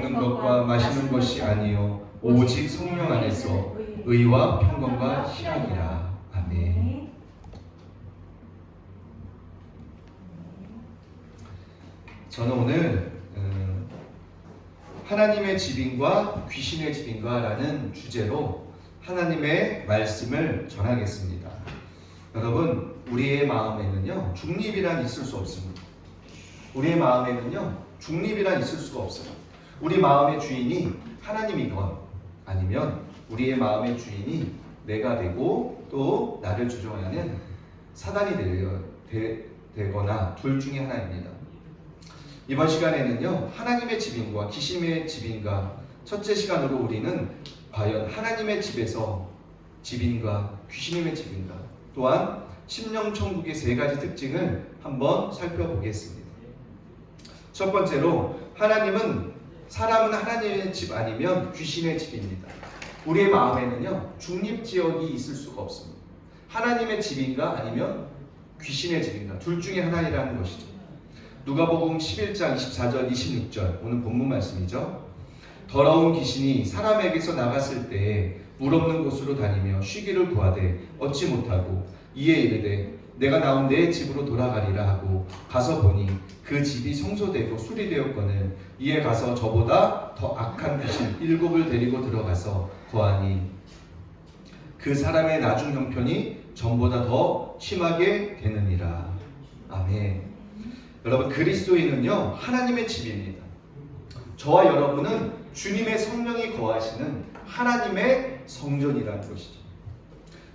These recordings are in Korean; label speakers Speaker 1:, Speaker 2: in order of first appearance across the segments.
Speaker 1: 먹는 것과 마시는 것이 아니요 오직 성령 안에서 의와 평강과 희락이라. 아멘. 저는 오늘 하나님의 집인과 귀신의 집인가라는 주제로 하나님의 말씀을 전하겠습니다. 여러분, 우리의 마음에는요 중립이란 있을 수 없습니다. 우리의 마음에는요 중립이란 있을 수가 없어요. 우리 마음의 주인이 하나님이건 아니면 우리의 마음의 주인이 내가 되고 또 나를 조종하는 사단이 되거나 둘 중에 하나입니다. 이번 시간에는요 하나님의 집인과 귀신의 집인가 첫째 시간으로 우리는 과연 하나님의 집에서 집인가 귀신의 집인가 또한 심령천국의 세 가지 특징을 한번 살펴보겠습니다. 첫 번째로 사람은 하나님의 집 아니면 귀신의 집입니다. 우리의 마음에는요 중립지역이 있을 수가 없습니다. 하나님의 집인가 아니면 귀신의 집인가 둘 중에 하나이라는 것이죠. 누가복음 11장 24절 26절 오늘 본문 말씀이죠. 더러운 귀신이 사람에게서 나갔을 때에 물 없는 곳으로 다니며 쉬기를 구하되 얻지 못하고 이에 이르되 내가 나온 내 집으로 돌아가리라 하고 가서 보니 그 집이 성소되고 수리되었거늘 이에 가서 저보다 더 악한 귀신 7을 데리고 들어가서 거하니 그 사람의 나중 형편이 전보다 더 심하게 되느니라. 아멘. 여러분, 그리스도인은요 하나님의 집입니다. 저와 여러분은 주님의 성령이 거하시는 하나님의 성전이라는 것이죠.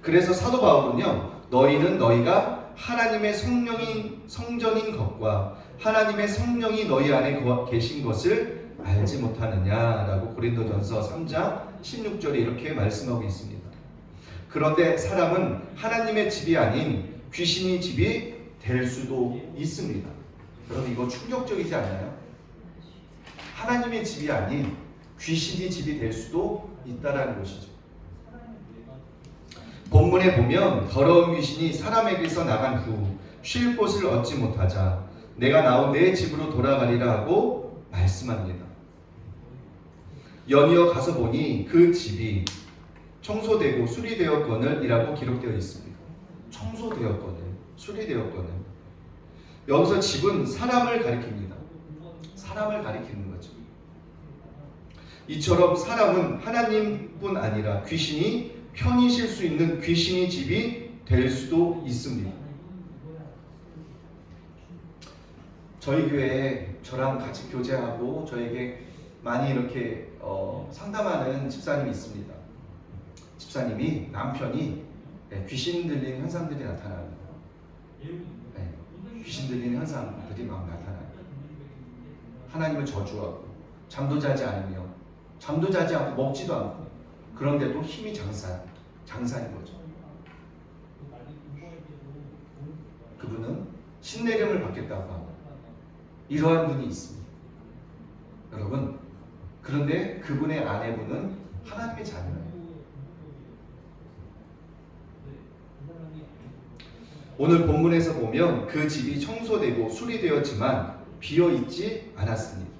Speaker 1: 그래서 사도 바울은요 너희는 너희가 하나님의 성전인 것과 하나님의 성령이 너희 안에 계신 것을 알지 못하느냐라고 고린도전서 3장 16절에 이렇게 말씀하고 있습니다. 그런데 사람은 하나님의 집이 아닌 귀신의 집이 될 수도 있습니다. 여러분, 이거 충격적이지 않나요? 하나님의 집이 아닌 귀신의 집이 될 수도 있다라는 것이죠. 본문에 보면 더러운 귀신이 사람에게서 나간 후 쉴 곳을 얻지 못하자 내가 나온 내 집으로 돌아가리라 하고 말씀합니다. 연이어 가서 보니 그 집이 청소되고 수리되었거늘 이라고 기록되어 있습니다. 청소되었거늘, 수리되었거늘. 여기서 집은 사람을 가리킵니다. 사람을 가리키는 거죠. 이처럼 사람은 하나님뿐 아니라 귀신이 편히 쉴 수 있는 귀신의 집이 될 수도 있습니다. 저희 교회에 저랑 같이 교제하고 저에게 많이 이렇게 상담하는 집사님이 있습니다. 집사님이 남편이 귀신 들린 현상들이 나타납니다. 귀신 들리는 현상들이 막 나타나요. 하나님을 저주하고 잠도 자지 않고 먹지도 않고 그런데도 힘이 장사인 거죠. 그분은 신내림을 받겠다고 하고 이러한 분이 있습니다. 여러분, 그런데 그분의 아내분은 하나님의 자녀예요. 오늘 본문에서 보면 그 집이 청소되고 수리되었지만 비어있지 않았습니다.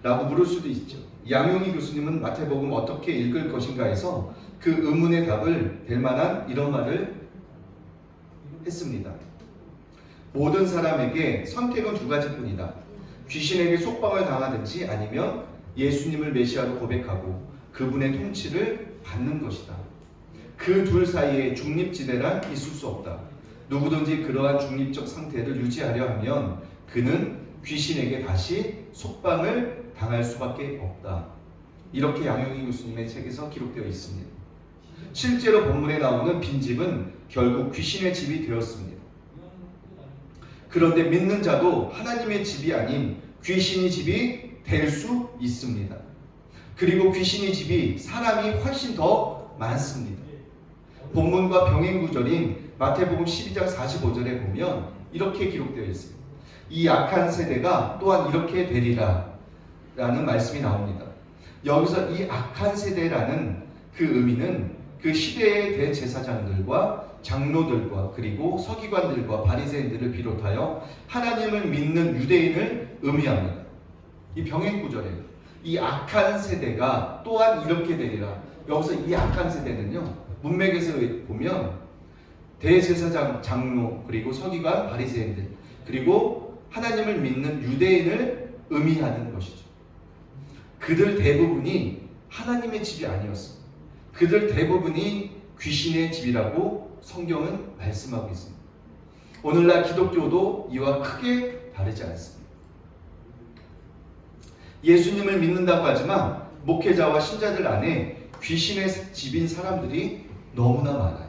Speaker 1: 라고 물을 수도 있죠. 양용희 교수님은 마태복음 어떻게 읽을 것인가 해서 그 의문의 답을 될 만한 이런 말을 했습니다. 모든 사람에게 선택은 두 가지뿐이다. 귀신에게 속박을 당하든지 아니면 예수님을 메시아로 고백하고 그분의 통치를 받는 것이다. 그 둘 사이에 중립지대란 있을 수 없다. 누구든지 그러한 중립적 상태를 유지하려 하면 그는 귀신에게 다시 속박을 당할 수밖에 없다. 이렇게 양용희 교수님의 책에서 기록되어 있습니다. 실제로 본문에 나오는 빈집은 결국 귀신의 집이 되었습니다. 그런데 믿는 자도 하나님의 집이 아닌 귀신의 집이 될 수 있습니다. 그리고 귀신의 집이 사람이 훨씬 더 많습니다. 본문과 병행구절인 마태복음 12장 45절에 보면 이렇게 기록되어 있습니다. 이 악한 세대가 또한 이렇게 되리라 라는 말씀이 나옵니다. 여기서 이 악한 세대라는 그 의미는 그 시대의 대제사장들과 장로들과 그리고 서기관들과 바리새인들을 비롯하여 하나님을 믿는 유대인을 의미합니다. 이 병행구절에 이 악한 세대가 또한 이렇게 되리라. 여기서 이 악한 세대는요, 문맥에서 보면 대제사장, 장로, 그리고 서기관, 바리새인들, 그리고 하나님을 믿는 유대인을 의미하는 것이죠. 그들 대부분이 하나님의 집이 아니었습니다. 그들 대부분이 귀신의 집이라고 성경은 말씀하고 있습니다. 오늘날 기독교도 이와 크게 다르지 않습니다. 예수님을 믿는다고 하지만 목회자와 신자들 안에 귀신의 집인 사람들이 너무나 많아요.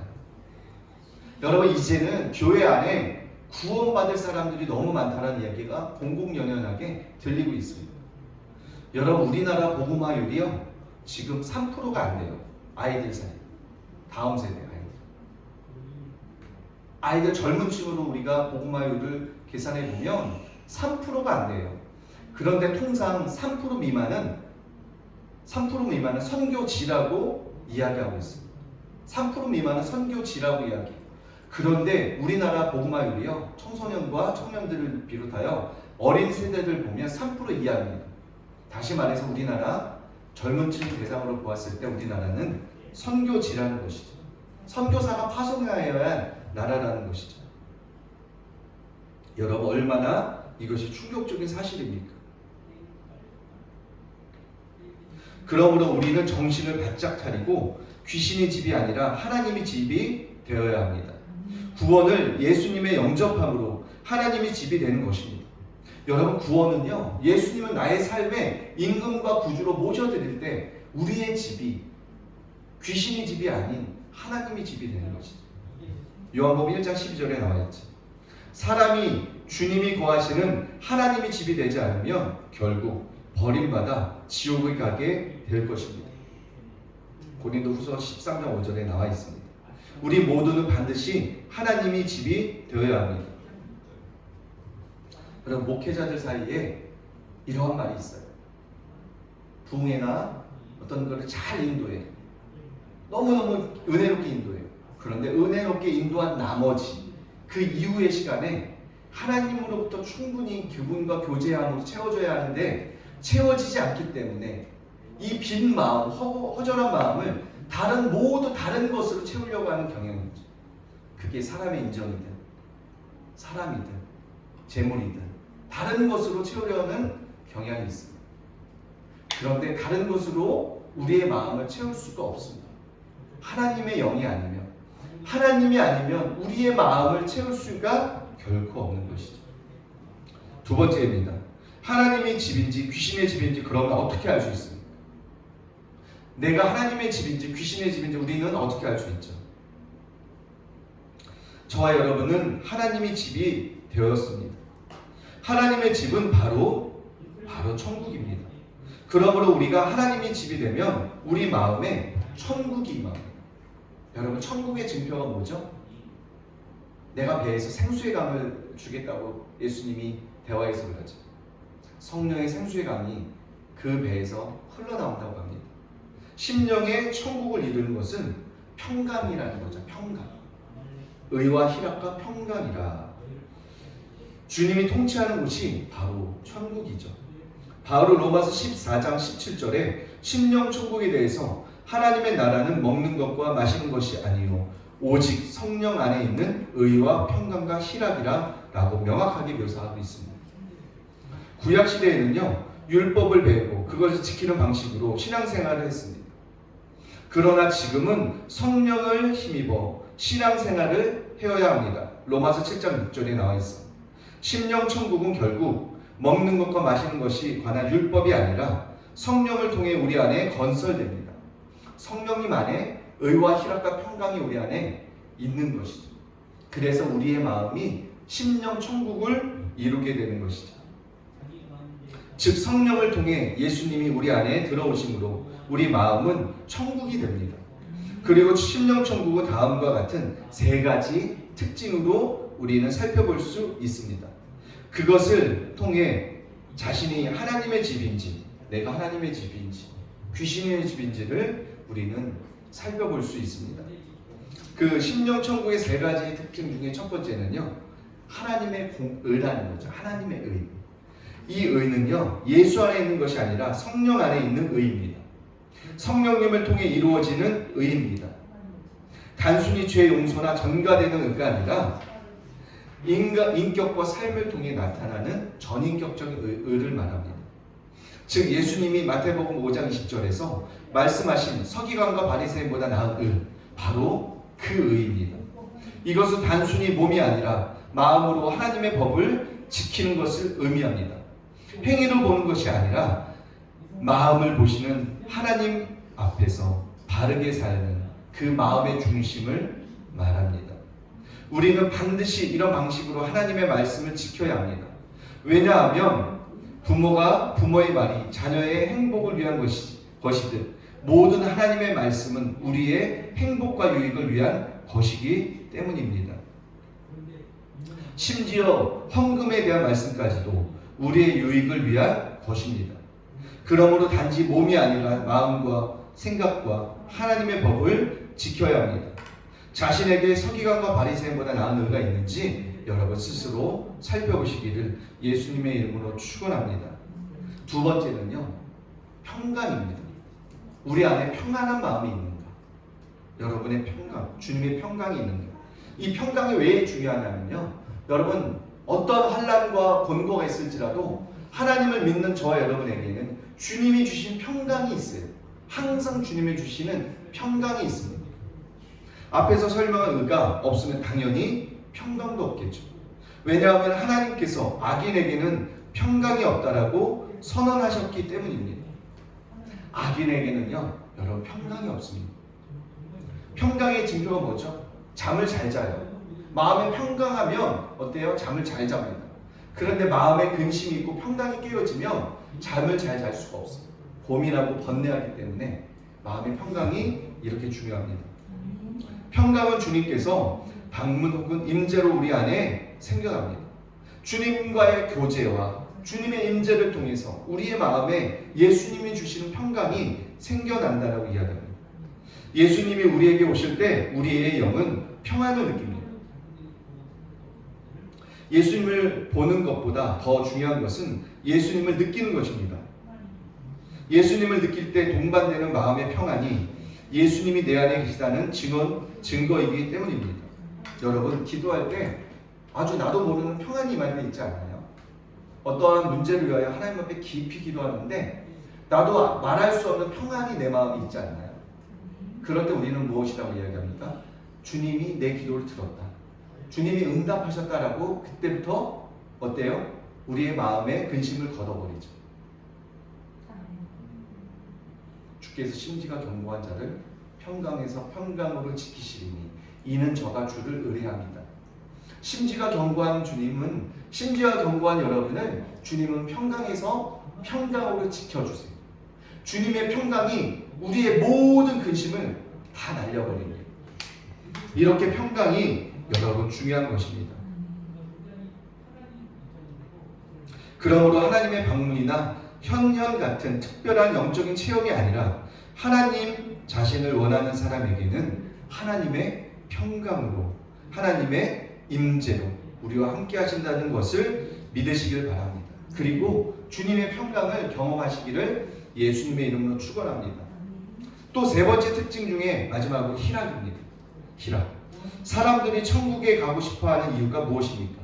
Speaker 1: 여러분, 이제는 교회 안에 구원받을 사람들이 너무 많다는 이야기가 공공연연하게 들리고 있습니다. 여러분, 우리나라 복음화율이요, 지금 3%가 안 돼요. 아이들 사이, 다음 세대 아이들 젊은 층으로 우리가 복음화율을 계산해 보면 3%가 안 돼요. 그런데 통상 3% 미만은 선교지라고 이야기하고 있습니다. 3% 미만은 선교지라고 이야기해요. 그런데 우리나라 복음화율이요, 청소년과 청년들을 비롯하여 어린 세대들 보면 3% 이하입니다. 다시 말해서 우리나라 젊은 층 대상으로 보았을 때 우리나라는 선교지라는 것이죠. 선교사가 파송하여야 할 나라라는 것이죠. 여러분, 얼마나 이것이 충격적인 사실입니까? 그러므로 우리는 정신을 바짝 차리고 귀신의 집이 아니라 하나님의 집이 되어야 합니다. 구원을 예수님의 영접함으로 하나님의 집이 되는 것입니다. 여러분, 구원은요, 예수님은 나의 삶에 임금과 구주로 모셔드릴 때 우리의 집이 귀신의 집이 아닌 하나님의 집이 되는 것이죠. 요한복음 1장 12절에 나와 있지. 사람이 주님이 거하시는 하나님의 집이 되지 않으면 결국 버림받아 지옥을 가게 될 것입니다. 고린도후서 13장 5절에 나와 있습니다. 우리 모두는 반드시 하나님의 집이 되어야 합니다. 그럼 목회자들 사이에 이러한 말이 있어요. 부흥회나 어떤 것을 잘 인도해. 너무너무 은혜롭게 인도해요. 그런데 은혜롭게 인도한 나머지 그 이후의 시간에 하나님으로부터 충분히 그분과 교제함으로 채워져야 하는데 채워지지 않기 때문에 이 빈 마음, 허전한 마음을 모두 다른 것으로 채우려고 하는 경향이죠. 그게 사람의 인정이든 사람이든 재물이든 다른 것으로 채우려는 경향이 있습니다. 그런데 다른 것으로 우리의 마음을 채울 수가 없습니다. 하나님의 영이 아니면, 하나님이 아니면 우리의 마음을 채울 수가 결코 없는 것이죠. 두 번째입니다. 하나님의 집인지 귀신의 집인지 그러면 어떻게 알 수 있습니까? 내가 하나님의 집인지 귀신의 집인지 우리는 어떻게 알 수 있죠? 저와 여러분은 하나님의 집이 되었습니다. 하나님의 집은 바로 천국입니다. 그러므로 우리가 하나님의 집이 되면 우리 마음에 천국이 임합니다. 여러분, 천국의 증표가 뭐죠? 내가 배에서 생수의 강을 주겠다고 예수님이 대화에서 그러죠. 성령의 생수의 강이 그 배에서 흘러나온다고 합니다. 심령의 천국을 이루는 것은 평강이라는 거죠. 평강. 의와 희락과 평강이라. 주님이 통치하는 곳이 바로 천국이죠. 바로 로마서 14장 17절에 심령 천국에 대해서 하나님의 나라는 먹는 것과 마시는 것이 아니요 오직 성령 안에 있는 의와 평강과 희락이라 라고 명확하게 묘사하고 있습니다. 구약시대에는요, 율법을 배우고 그것을 지키는 방식으로 신앙생활을 했습니다. 그러나 지금은 성령을 힘입어 신앙생활을 해야 합니다. 로마서 7장 6절에 나와 있습니다. 심령 천국은 결국 먹는 것과 마시는 것이 관한 율법이 아니라 성령을 통해 우리 안에 건설됩니다. 성령님 안에 의와 희락과 평강이 우리 안에 있는 것이죠. 그래서 우리의 마음이 심령 천국을 이루게 되는 것이죠. 즉 성령을 통해 예수님이 우리 안에 들어오심으로 우리 마음은 천국이 됩니다. 그리고 심령 천국은 다음과 같은 세 가지 특징으로 우리는 살펴볼 수 있습니다. 그것을 통해 자신이 하나님의 집인지, 내가 하나님의 집인지, 귀신의 집인지를 우리는 살펴볼 수 있습니다. 그 심령 천국의 세 가지 특징 중에 첫 번째는요, 하나님의 의라는 거죠. 하나님의 의. 이 의는요, 예수 안에 있는 것이 아니라 성령 안에 있는 의입니다. 성령님을 통해 이루어지는 의입니다. 단순히 죄 용서나 전가되는 의가 아니라 인격과 삶을 통해 나타나는 전인격적인 의를 말합니다. 즉 예수님이 마태복음 5장 20절에서 말씀하신 서기관과 바리새인보다 나은 의, 바로 그 의입니다. 이것은 단순히 몸이 아니라 마음으로 하나님의 법을 지키는 것을 의미합니다. 행위로 보는 것이 아니라 마음을 보시는 하나님 앞에서 바르게 사는 그 마음의 중심을 말합니다. 우리는 반드시 이런 방식으로 하나님의 말씀을 지켜야 합니다. 왜냐하면 부모의 말이 자녀의 행복을 위한 것이듯 모든 하나님의 말씀은 우리의 행복과 유익을 위한 것이기 때문입니다. 심지어 헌금에 대한 말씀까지도 우리의 유익을 위한 것입니다. 그러므로 단지 몸이 아니라 마음과 생각과 하나님의 법을 지켜야 합니다. 자신에게 서기관과 바리새인보다 나은 의가 있는지 여러분 스스로 살펴보시기를 예수님의 이름으로 축원합니다. 두 번째는요, 평강입니다. 우리 안에 평안한 마음이 있는가? 여러분의 평강, 주님의 평강이 있는가? 이 평강이 왜 중요하냐면요, 여러분 어떤 환난과 곤고가 있을지라도 하나님을 믿는 저와 여러분에게는 주님이 주신 평강이 있어요. 항상 주님이 주시는 평강이 있습니다. 앞에서 설명한 의가 없으면 당연히 평강도 없겠죠. 왜냐하면 하나님께서 악인에게는 평강이 없다라고 선언하셨기 때문입니다. 악인에게는요, 여러분 평강이 없습니다. 평강의 징표가 뭐죠? 잠을 잘 자요. 마음이 평강하면 어때요? 잠을 잘 잡니다. 그런데 마음에 근심이 있고 평강이 깨어지면 잠을 잘 잘 수가 없어요. 고민하고 번뇌하기 때문에 마음의 평강이 이렇게 중요합니다. 평강은 주님께서 방문 혹은 임재로 우리 안에 생겨납니다. 주님과의 교제와 주님의 임재를 통해서 우리의 마음에 예수님이 주시는 평강이 생겨난다라고 이야기합니다. 예수님이 우리에게 오실 때 우리의 영은 평안을 느낍니다. 예수님을 보는 것보다 더 중요한 것은 예수님을 느끼는 것입니다. 예수님을 느낄 때 동반되는 마음의 평안이 예수님이 내 안에 계시다는 증거이기 때문입니다. 여러분 기도할 때 아주 나도 모르는 평안이 임할 때 있지 않나요? 어떠한 문제를 위하여 하나님 앞에 깊이 기도하는데 나도 말할 수 없는 평안이 내 마음에 있지 않나요? 그럴 때 우리는 무엇이라고 이야기합니까? 주님이 내 기도를 들었다. 주님이 응답하셨다라고 그때부터 어때요? 우리의 마음에 근심을 걷어버리죠. 주께서 심지가 견고한 자를 평강에서 평강으로 지키시리니 이는 저가 주를 의뢰합니다. 심지가 견고한 주님은, 심지가 견고한 여러분을 주님은 평강에서 평강으로 지켜주세요. 주님의 평강이 우리의 모든 근심을 다 날려버립니다. 이렇게 평강이 여러분 중요한 것입니다. 그러므로 하나님의 방문이나 현현 같은 특별한 영적인 체험이 아니라 하나님 자신을 원하는 사람에게는 하나님의 평강으로, 하나님의 임재로 우리와 함께 하신다는 것을 믿으시길 바랍니다. 그리고 주님의 평강을 경험하시기를 예수님의 이름으로 축원합니다. 또 세 번째 특징 중에 마지막으로 희락입니다. 희락. 사람들이 천국에 가고 싶어하는 이유가 무엇입니까?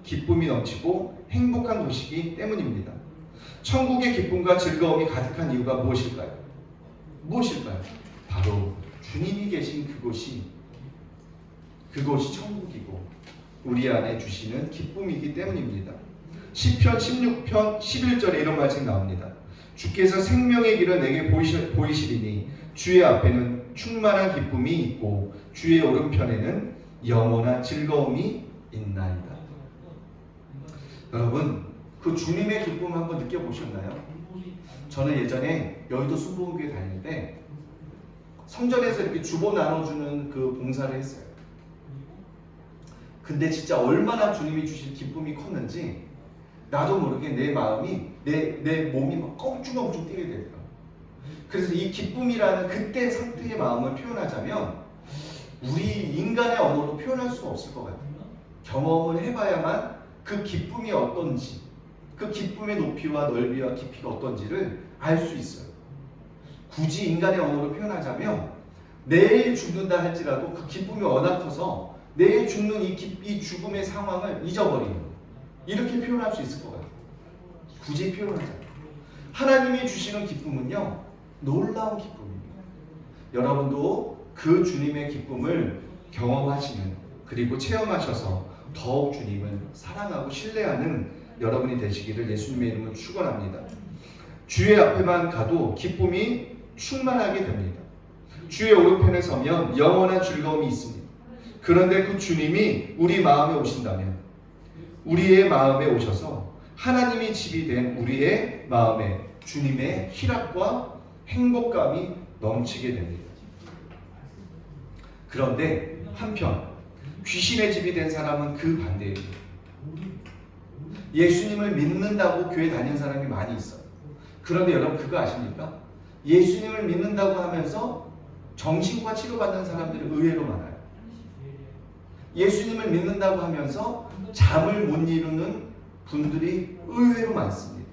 Speaker 1: 기쁨이 넘치고 행복한 곳이기 때문입니다. 천국의 기쁨과 즐거움이 가득한 이유가 무엇일까요? 무엇일까요? 바로 주님이 계신 그곳이 천국이고 우리 안에 주시는 기쁨이기 때문입니다. 시편 16편 11절에 이런 말씀이 나옵니다. 주께서 생명의 길을 내게 보이시리니 주의 앞에는 충만한 기쁨이 있고 주의 오른편에는 영원한 즐거움이 있나이다. 여러분 그 주님의 기쁨 한번 느껴보셨나요? 저는 예전에 여의도 순복음교회 다닐 때 성전에서 이렇게 주보 나눠주는 그 봉사를 했어요. 근데 진짜 얼마나 주님이 주신 기쁨이 컸는지 나도 모르게 내 마음이 내 몸이 막 껑충껑충 뛰게 되더라고요. 그래서 이 기쁨이라는 그때 상태의 마음을 표현하자면 우리 인간의 언어로 표현할 수가 없을 것 같아요. 경험을 해봐야만 그 기쁨이 어떤지, 그 기쁨의 높이와 넓이와 깊이가 어떤지를 알 수 있어요. 굳이 인간의 언어로 표현하자면 내일 죽는다 할지라도 그 기쁨이 워낙 커서 내일 죽는 이 죽음의 상황을 잊어버리는, 이렇게 표현할 수 있을 것 같아요. 굳이 표현하자면 하나님이 주시는 기쁨은요, 놀라운 기쁨입니다. 여러분도 그 주님의 기쁨을 경험하시는, 그리고 체험하셔서 더욱 주님을 사랑하고 신뢰하는 여러분이 되시기를 예수님의 이름으로 축원합니다. 주의 앞에만 가도 기쁨이 충만하게 됩니다. 주의 오른편에 서면 영원한 즐거움이 있습니다. 그런데 그 주님이 우리 마음에 오신다면, 우리의 마음에 오셔서 하나님이 집이 된 우리의 마음에 주님의 희락과 행복감이 넘치게 됩니다. 그런데 한편 귀신의 집이 된 사람은 그 반대입니다. 예수님을 믿는다고 교회 다니는 사람이 많이 있어요. 그런데 여러분 그거 아십니까? 예수님을 믿는다고 하면서 정신과 치료받는 사람들이 의외로 많아요. 예수님을 믿는다고 하면서 잠을 못 이루는 분들이 의외로 많습니다.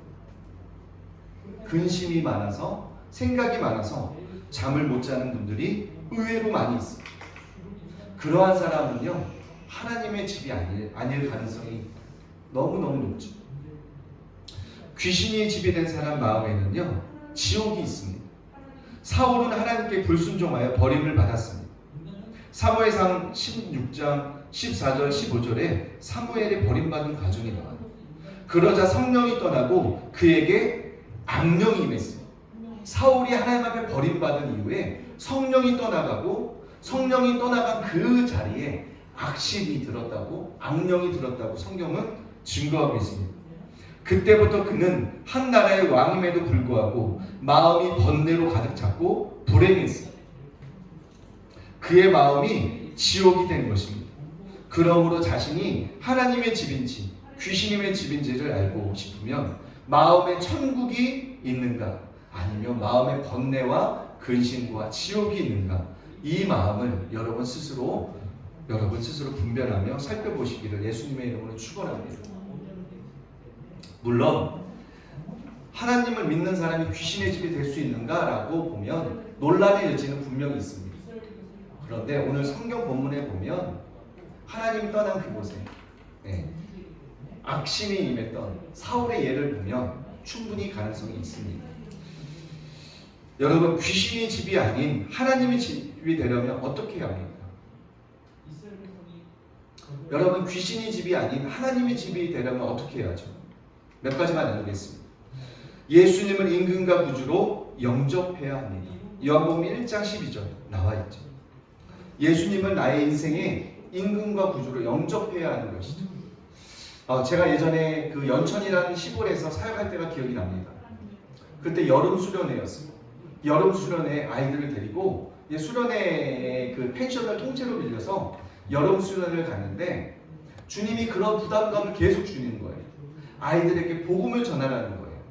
Speaker 1: 근심이 많아서, 생각이 많아서 잠을 못 자는 분들이 의외로 많이 있습니다. 그러한 사람은요, 하나님의 집이 아닐 가능성이 너무너무 높죠. 귀신이 집이 된 사람 마음에는요, 지옥이 있습니다. 사울은 하나님께 불순종하여 버림을 받았습니다. 사무엘상 16장 14절 15절에 사무엘이 버림받은 과정이 나와요. 그러자 성령이 떠나고 그에게 악령이 임했습니다. 사울이 하나님 앞에 버림받은 이후에 성령이 떠나가고, 성령이 떠나간 그 자리에 악신이 들었다고, 악령이 들었다고 성경은 증거하고 있습니다. 그때부터 그는 한 나라의 왕임에도 불구하고 마음이 번뇌로 가득 찼고 불행했습니다. 그의 마음이 지옥이 된 것입니다. 그러므로 자신이 하나님의 집인지 귀신님의 집인지를 알고 싶으면 마음에 천국이 있는가, 아니면 마음의 번뇌와 근심과 지옥이 있는가, 이 마음을 여러분 스스로 분별하며 살펴보시기를 예수님의 이름으로 축원합니다. 물론 하나님을 믿는 사람이 귀신의 집이 될 수 있는가라고 보면 논란의 여지는 분명히 있습니다. 그런데 오늘 성경 본문에 보면 하나님이 떠난 그곳에 악신이 임했던 사울의 예를 보면 충분히 가능성이 있습니다. 여러분, 귀신의 집이 아닌 하나님의 집이 되려면 어떻게 해야 합니까? 여러분, 귀신의 집이 아닌 하나님의 집이 되려면 어떻게 해야죠? 몇 가지만 나누겠습니다. 예수님을 임금과 구주로 영접해야 합니다. 요한복음 1장 12절 나와 있죠. 예수님을 나의 인생의 임금과 구주로 영접해야 하는 것이죠. 제가 예전에 그 연천이라는 시골에서 사역할 때가 기억이 납니다. 그때 여름 수련회였어요. 여름 수련회 아이들을 데리고 수련회 그 펜션을 통째로 빌려서 여름 수련회를 갔는데 주님이 그런 부담감을 계속 주는 거예요. 아이들에게 복음을 전하라는 거예요.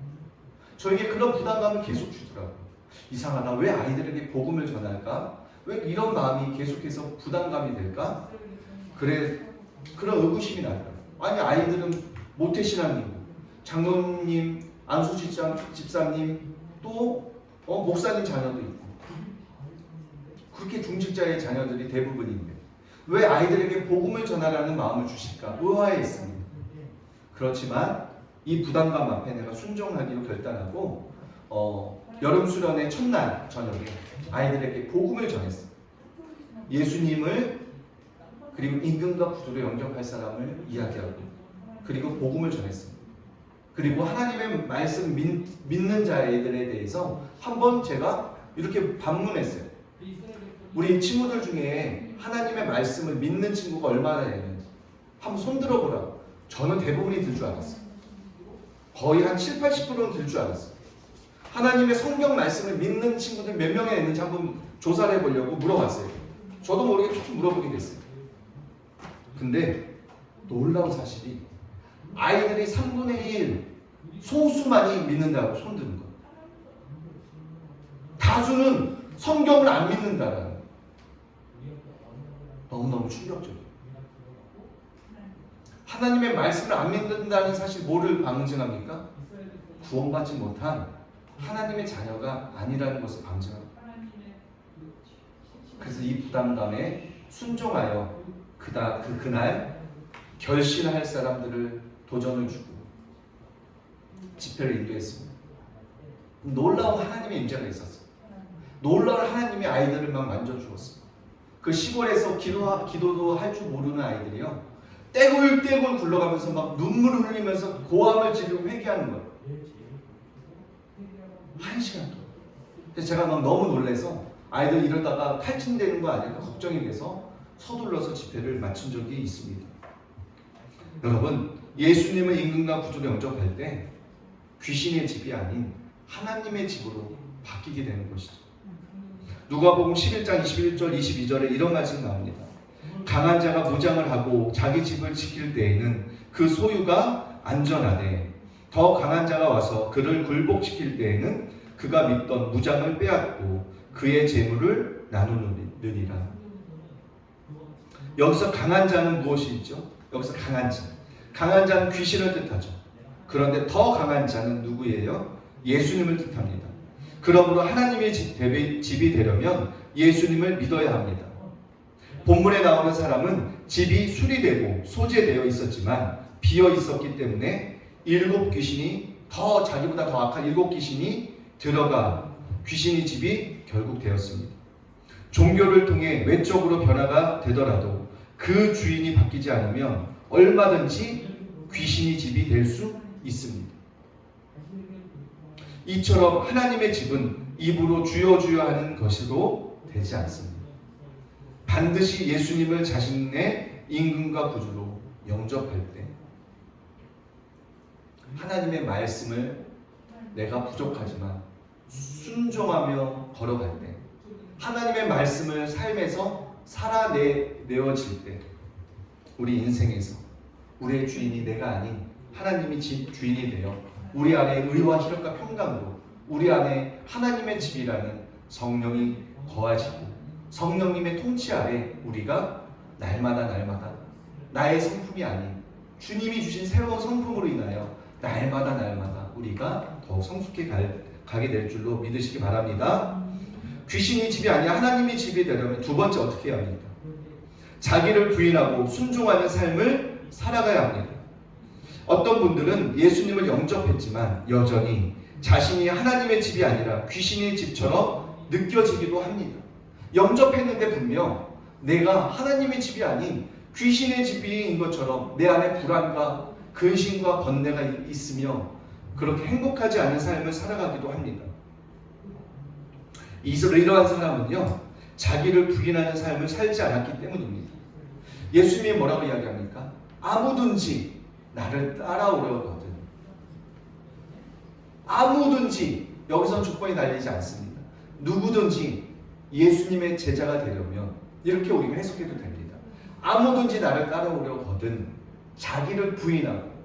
Speaker 1: 저에게 그런 부담감을 계속 주더라고요. 이상하다. 왜 아이들에게 복음을 전할까? 왜 이런 마음이 계속해서 부담감이 될까? 그런 의구심이 나더라고요. 아니, 아이들은 모태신앙이고 장로님, 안수집사님, 또 목사님 자녀도 있고 그렇게 중직자의 자녀들이 대부분인데 왜 아이들에게 복음을 전하라는 마음을 주실까? 의아해했습니다. 그렇지만 이 부담감 앞에 내가 순종하기로 결단하고 여름 수련의 첫날 저녁에 아이들에게 복음을 전했습니다. 예수님을, 그리고 임금과 구주로 영접할 사람을 이야기하고, 그리고 복음을 전했습니다. 그리고 하나님의 말씀 믿는 자들에 대해서 한번 제가 이렇게 반문했어요. 우리 친구들 중에 하나님의 말씀을 믿는 친구가 얼마나 되는지 한번 손들어 보라고. 저는 대부분이 들 줄 알았어요. 거의 한 7, 80%는 들 줄 알았어요. 하나님의 성경 말씀을 믿는 친구들 몇 명이 있는지 한번 조사를 해보려고 물어봤어요. 저도 모르게 조금 물어보게 됐어요. 근데 놀라운 사실이 아이들이 3분의 1 소수만이 믿는다고 손드는 거예요. 다수는 성경을 안 믿는다라는 거예요. 너무너무 충격적이에요. 하나님의 말씀을 안 믿는다는 사실 뭐를 방증합니까? 구원받지 못한 하나님의 자녀가 아니라는 것을 방증합니다. 그래서 이 부담감에 순종하여 그날 결신할 사람들을 도전을 주고 집회를 인도했습니다. 놀라운 하나님의 임재가 있었어요. 놀라운 하나님의 아이들을 막 만져주었어요. 그 시골에서 기도도 할 줄 모르는 아이들이요, 떼굴떼굴 굴러가면서 막 눈물을 흘리면서 고함을 지르고 회개하는 거예요. 1시간 동안. 그래서 제가 막 너무 놀라서 아이들 이러다가 탈진되는 거 아닐까 걱정이 돼서 서둘러서 집회를 마친 적이 있습니다. 여러분, 예수님을 임금과 구주로 영접할 때 귀신의 집이 아닌 하나님의 집으로 바뀌게 되는 것이죠. 누가복음 11장 21절 22절에 이런 말씀이 나옵니다. 강한 자가 무장을 하고 자기 집을 지킬 때에는 그 소유가 안전하되 더 강한 자가 와서 그를 굴복시킬 때에는 그가 믿던 무장을 빼앗고 그의 재물을 나누느니라. 여기서 강한 자는 무엇이 있죠? 여기서 강한 자. 강한 자는 귀신을 뜻하죠. 그런데 더 강한 자는 누구예요? 예수님을 뜻합니다. 그러므로 하나님의 집이 되려면 예수님을 믿어야 합니다. 본문에 나오는 사람은 집이 수리되고 소재되어 있었지만 비어 있었기 때문에 일곱 귀신이 자기보다 더 악한 일곱 귀신이 들어가 귀신의 집이 결국 되었습니다. 종교를 통해 외적으로 변화가 되더라도 그 주인이 바뀌지 않으면 얼마든지 귀신의 집이 될 수 있습니다. 이처럼 하나님의 집은 입으로 주여 주여 하는 것으로 되지 않습니다. 반드시 예수님을 자신의 임금과 구주로 영접할 때, 하나님의 말씀을 내가 부족하지만 순종하며 걸어갈 때, 하나님의 말씀을 삶에서 살아내어질 때, 우리 인생에서 우리의 주인이 내가 아닌 하나님이 주인이 되어 우리 안에 의와 희락과 평강으로 우리 안에 하나님의 집이라는 성령이 거하시고 성령님의 통치 아래 우리가 날마다 나의 성품이 아닌 주님이 주신 새로운 성품으로 인하여 날마다 우리가 더욱 성숙해 가게 될 줄로 믿으시기 바랍니다. 귀신이 집이 아니라 하나님의 집이 되려면 두 번째 어떻게 해야 합니까? 자기를 부인하고 순종하는 삶을 살아가야 합니다. 어떤 분들은 예수님을 영접했지만 여전히 자신이 하나님의 집이 아니라 귀신의 집처럼 느껴지기도 합니다. 영접했는데 분명 내가 하나님의 집이 아닌 귀신의 집인 것처럼 내 안에 불안과 근심과 번뇌가 있으며 그렇게 행복하지 않은 삶을 살아가기도 합니다. 이러한 사람은요, 자기를 부인하는 삶을 살지 않았기 때문입니다. 예수님이 뭐라고 이야기합니까? 아무든지 나를 따라오려거든. 아무든지, 여기서는 조건이 달리지 않습니다. 누구든지 예수님의 제자가 되려면 이렇게 우리가 해석해도 됩니다. 아무든지 나를 따라오려거든 자기를 부인하고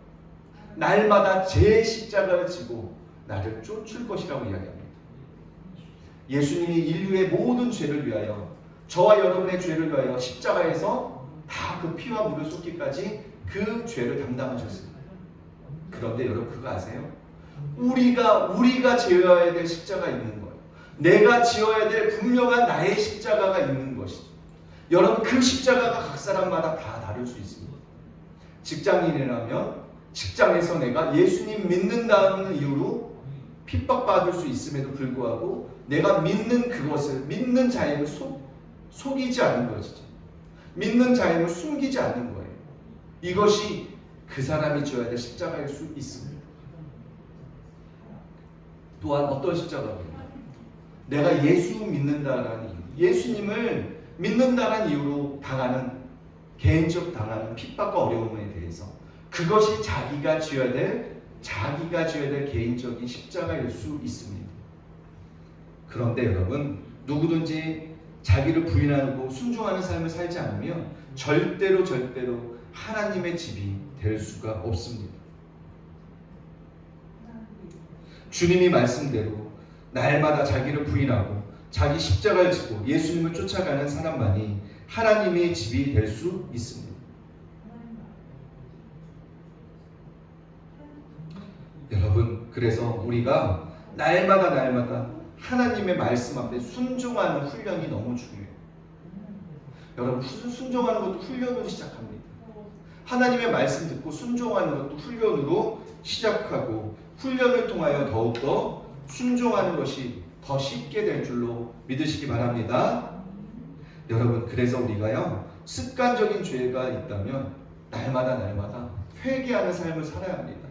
Speaker 1: 날마다 제 십자가를 지고 나를 쫓을 것이라고 이야기합니다. 예수님이 인류의 모든 죄를 위하여, 저와 여러분의 죄를 위하여 십자가에서 다 그 피와 물을 쏟기까지 그 죄를 담당하셨습니다. 그런데 여러분 그거 아세요? 우리가 지어야 될 십자가 있는 거예요. 내가 지어야 될 분명한 나의 십자가가 있는 것이죠. 여러분 그 십자가가 각 사람마다 다 다를 수 있습니다. 직장인이라면 직장에서 내가 예수님 믿는다는 이유로 핍박받을 수 있음에도 불구하고 내가 믿는 그것을, 믿는 자임을 속이지 않는 것이죠. 믿는 자임을 숨기지 않는 거예요. 이것이 그 사람이 지어야 될 십자가일 수 있습니다. 또한 어떤 십자가입니까? 내가 예수 믿는다라는 이유, 예수님을 믿는다라는 이유로 당하는 핍박과 어려움에 대해서 그것이 자기가 지어야 될 개인적인 십자가일 수 있습니다. 그런데 여러분, 누구든지 자기를 부인하고 순종하는 삶을 살지 않으면 절대로 하나님의 집이 될 수가 없습니다. 주님이 말씀대로 날마다 자기를 부인하고 자기 십자가를 지고 예수님을 쫓아가는 사람만이 하나님의 집이 될 수 있습니다. 여러분, 그래서 우리가 날마다 하나님의 말씀 앞에 순종하는 훈련이 너무 중요해요. 여러분, 순종하는 것도 훈련으로 시작합니다. 하나님의 말씀 듣고 순종하는 것도 훈련으로 시작하고, 훈련을 통하여 더욱더 순종하는 것이 더 쉽게 될 줄로 믿으시기 바랍니다. 여러분, 그래서 우리가요, 습관적인 죄가 있다면 날마다 회개하는 삶을 살아야 합니다.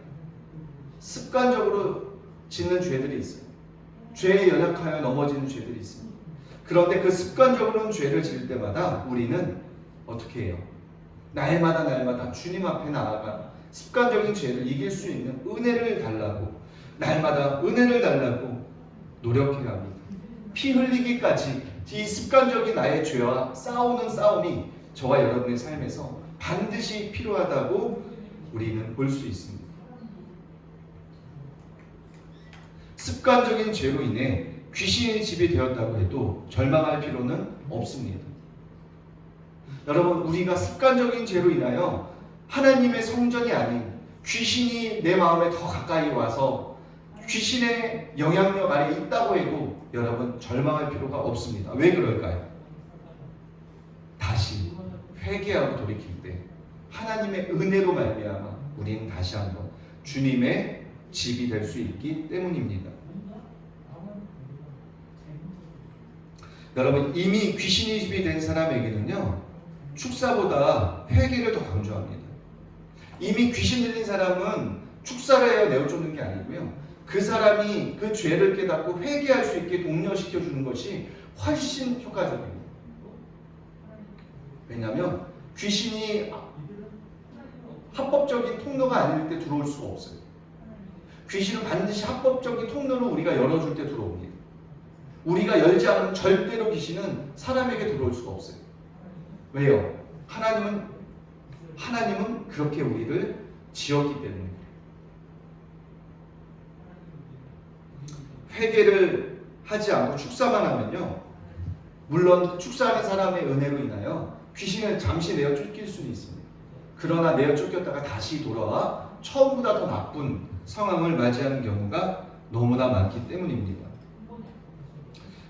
Speaker 1: 습관적으로 짓는 죄들이 있어요. 죄에 연약하여 넘어지는 죄들이 있습니다. 그런데 그 습관적으로는 죄를 지을 때마다 우리는 어떻게 해요? 날마다 주님 앞에 나아가 습관적인 죄를 이길 수 있는 은혜를 달라고, 날마다 은혜를 달라고 노력해야 합니다. 피 흘리기까지 이 습관적인 나의 죄와 싸우는 싸움이 저와 여러분의 삶에서 반드시 필요하다고 우리는 볼 수 있습니다. 습관적인 죄로 인해 귀신의 집이 되었다고 해도 절망할 필요는 없습니다. 여러분, 우리가 습관적인 죄로 인하여 하나님의 성전이 아닌 귀신이 내 마음에 더 가까이 와서 귀신의 영향력 아래 있다고 해도 여러분 절망할 필요가 없습니다. 왜 그럴까요? 다시 회개하고 돌이킬 때 하나님의 은혜로 말미암아 우리는 다시 한번 주님의 집이 될 수 있기 때문입니다. 여러분, 이미 귀신의 집이 된 사람에게는요, 축사보다 회개를 더 강조합니다. 이미 귀신 들린 사람은 축사를 해야 내어쫓는 게 아니고요, 그 사람이 그 죄를 깨닫고 회개할 수 있게 독려시켜 주는 것이 훨씬 효과적입니다. 왜냐하면 귀신이 합법적인 통로가 아닐 때 들어올 수가 없어요. 귀신은 반드시 합법적인 통로를 우리가 열어줄 때 들어옵니다. 우리가 열지 않으면 절대로 귀신은 사람에게 들어올 수가 없어요. 왜요? 하나님은 그렇게 우리를 지었기 때문에. 회개를 하지 않고 축사만 하면요, 물론 축사하는 사람의 은혜로 인하여 귀신을 잠시 내어 쫓길 수는 있습니다. 그러나 내어 쫓겼다가 다시 돌아와 처음보다 더 나쁜 상황을 맞이하는 경우가 너무나 많기 때문입니다.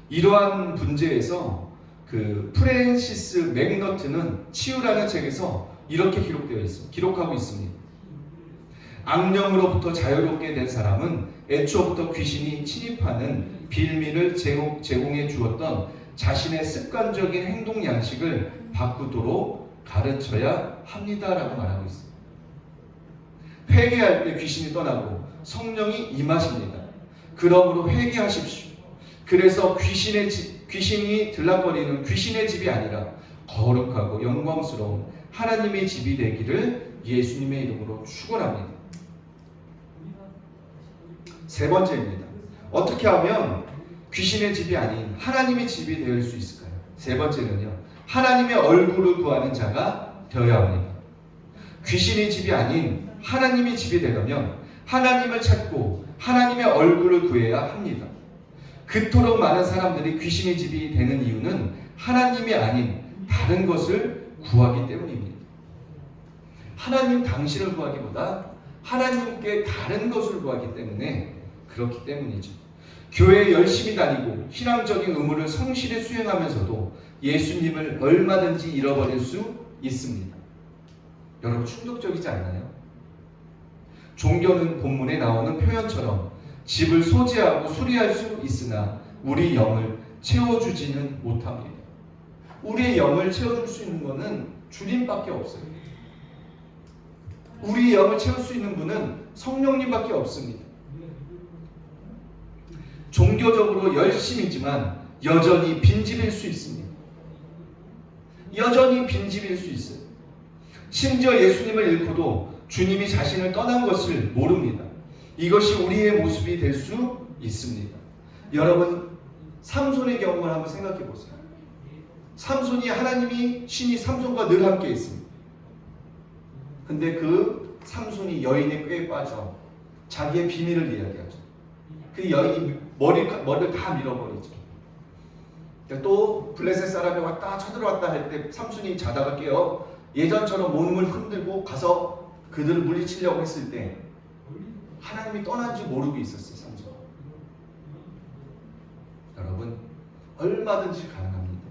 Speaker 1: 이러한 문제에서 그 프랜시스 맥너트는 치유라는 책에서 이렇게 기록하고 있습니다. 악령으로부터 자유롭게 된 사람은 애초부터 귀신이 침입하는 빌미를 제공해 주었던 자신의 습관적인 행동 양식을 바꾸도록 가르쳐야 합니다라고 말하고 있습니다. 회개할 때 귀신이 떠나고 성령이 임하십니다. 그러므로 회개하십시오. 그래서 귀신이 들락거리는 귀신의 집이 아니라 거룩하고 영광스러운 하나님의 집이 되기를 예수님의 이름으로 축원합니다. 세 번째입니다. 어떻게 하면 귀신의 집이 아닌 하나님의 집이 될 수 있을까요? 세 번째는요, 하나님의 얼굴을 구하는 자가 되어야 합니다. 귀신의 집이 아닌 하나님의 집이 되려면 하나님을 찾고 하나님의 얼굴을 구해야 합니다. 그토록 많은 사람들이 귀신의 집이 되는 이유는 하나님이 아닌 다른 것을 구하기 때문입니다. 하나님 당신을 구하기보다 하나님께 다른 것을 구하기 때문에 그렇기 때문이죠. 교회에 열심히 다니고 신앙적인 의무를 성실히 수행하면서도 예수님을 얼마든지 잃어버릴 수 있습니다. 여러분, 충격적이지 않나요? 종교는 본문에 나오는 표현처럼 집을 소지하고 수리할 수 있으나 우리 영을 채워주지는 못합니다. 우리의 영을 채워줄 수 있는 것은 주님밖에 없어요. 우리의 영을 채울 수 있는 분은 성령님밖에 없습니다. 종교적으로 열심이지만 여전히 빈집일 수 있습니다. 여전히 빈집일 수 있어요. 심지어 예수님을 잃고도 주님이 자신을 떠난 것을 모릅니다. 이것이 우리의 모습이 될 수 있습니다. 여러분, 삼손의 경우를 한번 생각해 보세요. 삼손이 하나님이 신이 삼손과 늘 함께 있습니다. 근데 그 삼손이 여인의 꾀에 빠져 자기의 비밀을 이야기하죠. 그 여인이 머리를 다 밀어버리죠. 또 블레셋 사람이 왔다 쳐들어왔다 할 때 삼손이 자다가 깨어 예전처럼 몸을 흔들고 가서 그들을 물리치려고 했을 때 하나님이 떠난지 모르고 있었어요. 삼손. 여러분, 얼마든지 가능합니다.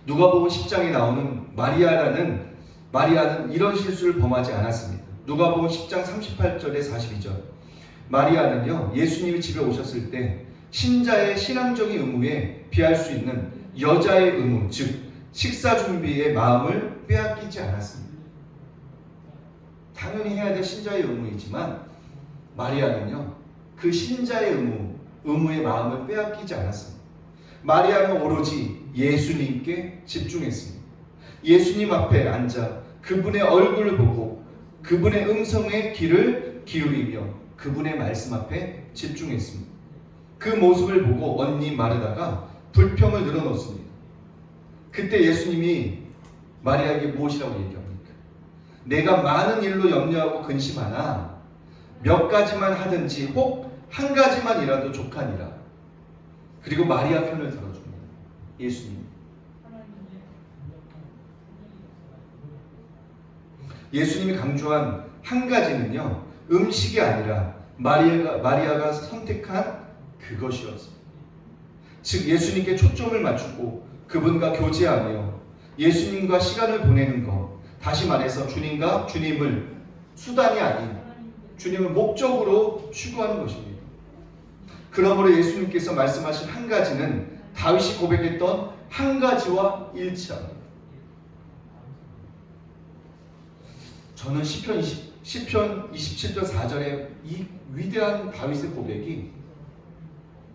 Speaker 1: 누가복음 10장에 나오는 마리아는 이런 실수를 범하지 않았습니다. 누가복음 10장 38절에 42절. 마리아는요, 예수님이 집에 오셨을 때 신자의 신앙적인 의무에 비할 수 있는 여자의 의무, 즉 식사 준비의 마음을 빼앗기지 않았습니다. 당연히 해야 될 신자의 의무이지만 마리아는요, 그 신자의 의무의 마음을 빼앗기지 않았습니다. 마리아는 오로지 예수님께 집중했습니다. 예수님 앞에 앉아 그분의 얼굴을 보고 그분의 음성에 귀를 기울이며 그분의 말씀 앞에 집중했습니다. 그 모습을 보고 언니 마르다가 불평을 늘어놓습니다. 그때 예수님이 마리아에게 무엇이라고 얘기합니까? 내가 많은 일로 염려하고 근심하나 몇 가지만 하든지 혹 한 가지만이라도 족하니라. 그리고 마리아 편을 들어줍니다. 예수님. 예수님이 강조한 한 가지는요, 음식이 아니라 마리아가 선택한 그것이었습니다. 즉 예수님께 초점을 맞추고 그분과 교제하며 예수님과 시간을 보내는 것, 다시 말해서 주님을 수단이 아닌 주님을 목적으로 추구하는 것입니다. 그러므로 예수님께서 말씀하신 한 가지는 다윗이 고백했던 한 가지와 일치합니다. 저는 시편 27편 4절의 이 위대한 다윗의 고백이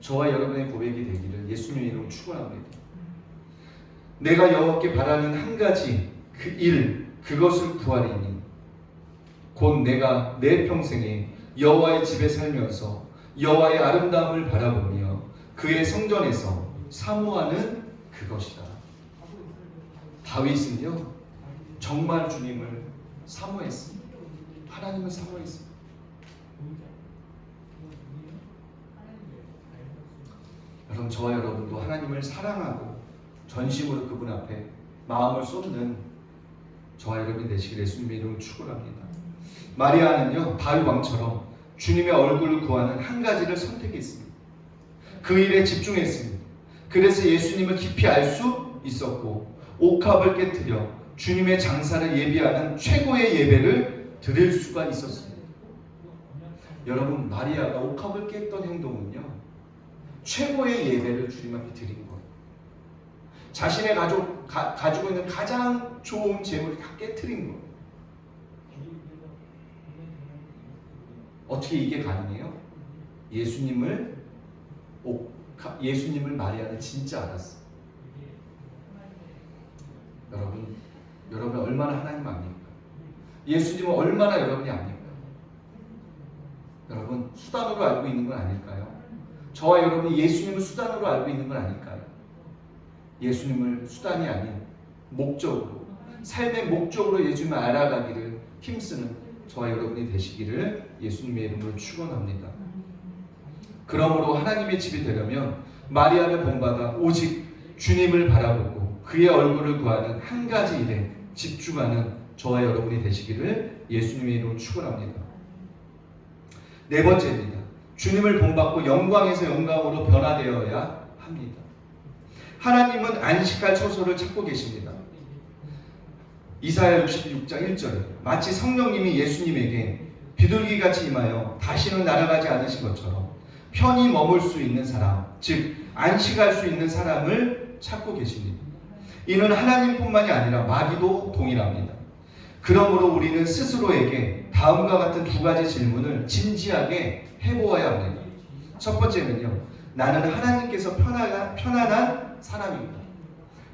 Speaker 1: 저와 여러분의 고백이 되기를 예수님의 이름으로 축원합니다. 내가 여호와께 바라는 한 가지 그것을 구하리니 곧 내가 내 평생에 여호와의 집에 살면서 여호와의 아름다움을 바라보며 그의 성전에서 사모하는 그것이다. 다윗은요, 정말 주님을 사모했습니다. 하나님을 사모했습니다. 여러분, 저와 여러분도 하나님을 사랑하고 전심으로 그분 앞에 마음을 쏟는 저와 여러분이 되시길 예수님의 이름으로 축원합니다. 마리아는요, 다윗 왕처럼 주님의 얼굴을 구하는 한 가지를 선택했습니다. 그 일에 집중했습니다. 그래서 예수님을 깊이 알 수 있었고 옥합을 깨트려 주님의 장사를 예비하는 최고의 예배를 드릴 수가 있었습니다. 여러분, 마리아가 옥합을 깼던 행동은요, 최고의 예배를 주님 앞에 드린 거예요. 자신의 가지고 있는 가장 좋은 재물을 다 깨트린 거예요. 어떻게 이게 가능해요? 예수님을 마리아는 진짜 알았어요. 여러분 얼마나 하나님 압니까? 예수님은 얼마나 여러분이 압니까? 여러분, 수단으로 알고 있는 건 아닐까요? 저와 여러분이 예수님을 수단으로 알고 있는 건 아닐까요? 예수님을 수단이 아닌 목적으로, 삶의 목적으로 예수님을 알아가기를 힘쓰는 저와 여러분이 되시기를 예수님의 이름으로 축원합니다. 그러므로 하나님의 집이 되려면 마리아를 본받아 오직 주님을 바라보고 그의 얼굴을 구하는 한 가지 일에 집중하는 저와 여러분이 되시기를 예수님의 이름으로 축원합니다. 네 번째입니다. 주님을 본받고 영광에서 영광으로 변화되어야 합니다. 하나님은 안식할 초소를 찾고 계십니다. 이사야 66장 1절에 마치 성령님이 예수님에게 비둘기같이 임하여 다시는 날아가지 않으신 것처럼 편히 머물 수 있는 사람, 즉 안식할 수 있는 사람을 찾고 계십니다. 이는 하나님뿐만이 아니라 마귀도 동일합니다. 그러므로 우리는 스스로에게 다음과 같은 두 가지 질문을 진지하게 해보아야 합니다. 첫 번째는요, 나는 하나님께서 편안한 사람입니다.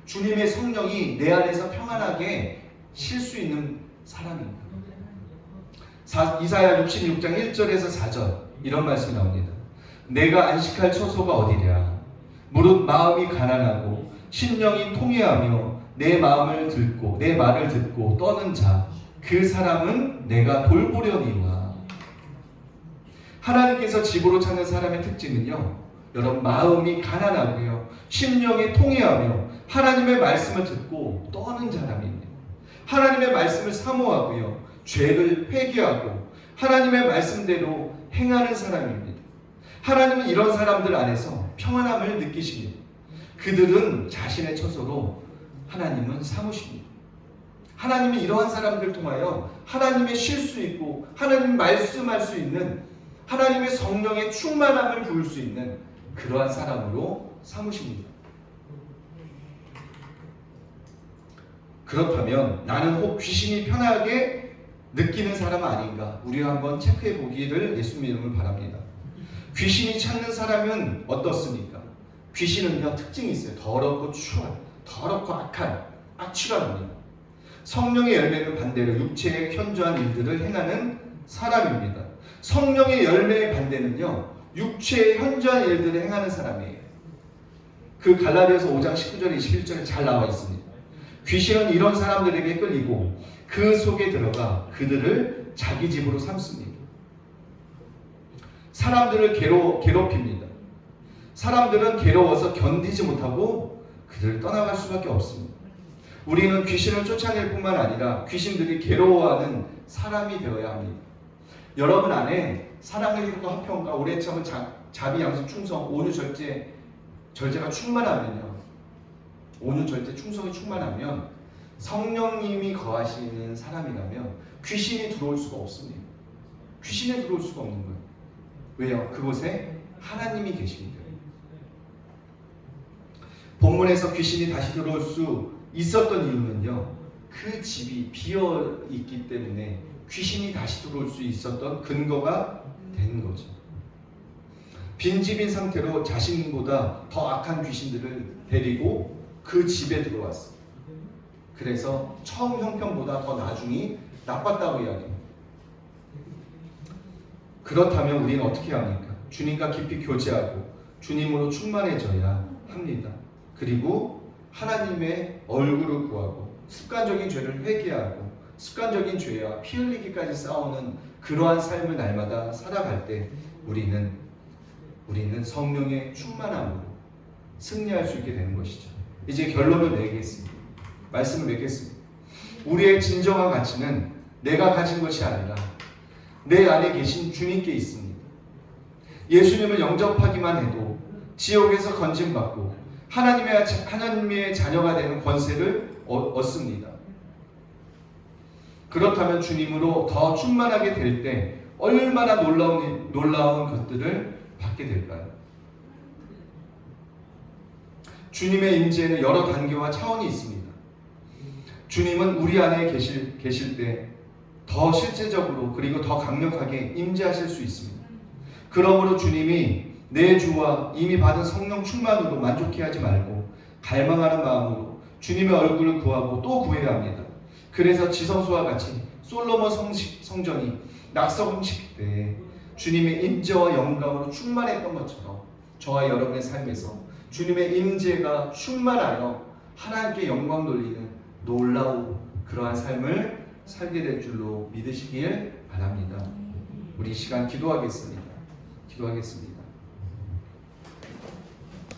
Speaker 1: 주님의 성령이 내 안에서 평안하게 쉴 수 있는 사람입니다. 이사야 66장 1절에서 4절 이런 말씀이 나옵니다. 내가 안식할 처소가 어디랴? 무릇 마음이 가난하고 심령이 통회하며 내 말을 듣고 떠는 자, 그 사람은 내가 돌보려니와. 하나님께서 집으로 찾는 사람의 특징은요, 여러분, 마음이 가난하고요, 심령이 통회하며 하나님의 말씀을 듣고 떠는 사람입니다. 하나님의 말씀을 사모하고요, 죄를 회개하고 하나님의 말씀대로 행하는 사람입니다. 하나님은 이런 사람들 안에서 평안함을 느끼십니다. 그들은 자신의 처소로 하나님은 삼으십니다. 하나님은 이러한 사람들을 통하여 하나님의 쉴 수 있고 하나님 말씀할 수 있는 하나님의 성령의 충만함을 부을 수 있는 그러한 사람으로 삼으십니다. 그렇다면 나는 혹 귀신이 편하게 느끼는 사람 아닌가? 우리가 한번 체크해 보기를 예수님의 이름을 바랍니다. 귀신이 찾는 사람은 어떻습니까? 귀신은요 특징이 있어요. 더럽고 추한, 더럽고 악한, 악취랍니다. 성령의 열매는 반대로 육체에 현저한 일들을 행하는 사람입니다. 성령의 열매의 반대는요 육체에 현저한 일들을 행하는 사람이에요. 그 갈라디아서 5장 19절 21절에 잘 나와 있습니다. 귀신은 이런 사람들에게 끌리고 그 속에 들어가 그들을 자기 집으로 삼습니다. 사람들을 괴롭힙니다. 사람들은 괴로워서 견디지 못하고 그들을 떠나갈 수밖에 없습니다. 우리는 귀신을 쫓아낼 뿐만 아니라 귀신들이 괴로워하는 사람이 되어야 합니다. 여러분 안에 사랑의 기도 화평과 오래 참은 자비 양성 충성 온유 절제가 충만하면요, 온유 절제 충성이 충만하면 성령님이 거하시는 사람이라면 귀신이 들어올 수가 없습니다. 귀신이 들어올 수가 없는 거예요. 왜요? 그곳에 하나님이 계십니다. 본문에서 귀신이 다시 들어올 수 있었던 이유는요, 그 집이 비어 있기 때문에 귀신이 다시 들어올 수 있었던 근거가 된 거죠. 빈집인 상태로 자신보다 더 악한 귀신들을 데리고 그 집에 들어왔어요. 그래서 처음 형편보다 더 나중이 나빴다고 이야기합니다. 그렇다면 우리는 어떻게 합니까? 주님과 깊이 교제하고 주님으로 충만해져야 합니다. 그리고 하나님의 얼굴을 구하고 습관적인 죄를 회개하고 습관적인 죄와 피 흘리기까지 싸우는 그러한 삶을 날마다 살아갈 때 우리는 성령의 충만함으로 승리할 수 있게 되는 것이죠. 이제 결론을 내겠습니다. 말씀을 맺겠습니다. 우리의 진정한 가치는 내가 가진 것이 아니라 내 안에 계신 주님께 있습니다. 예수님을 영접하기만 해도 지옥에서 건짐받고 하나님의 자녀가 되는 권세를 얻습니다. 그렇다면 주님으로 더 충만하게 될 때 얼마나 놀라운 것들을 받게 될까요? 주님의 임재에는 여러 단계와 차원이 있습니다. 주님은 우리 안에 계실 때 더 실제적으로 그리고 더 강력하게 임재하실 수 있습니다. 그러므로 주님이 내 주와 이미 받은 성령 충만으로 만족해하지 말고 갈망하는 마음으로 주님의 얼굴을 구하고 또 구해야 합니다. 그래서 지성소와 같이 솔로몬 성전이 낙성식 때 주님의 임재와 영광으로 충만했던 것처럼 저와 여러분의 삶에서 주님의 임재가 충만하여 하나님께 영광 돌리는 놀라운 그러한 삶을 살게 될 줄로 믿으시길 바랍니다. 우리 이 시간 기도하겠습니다.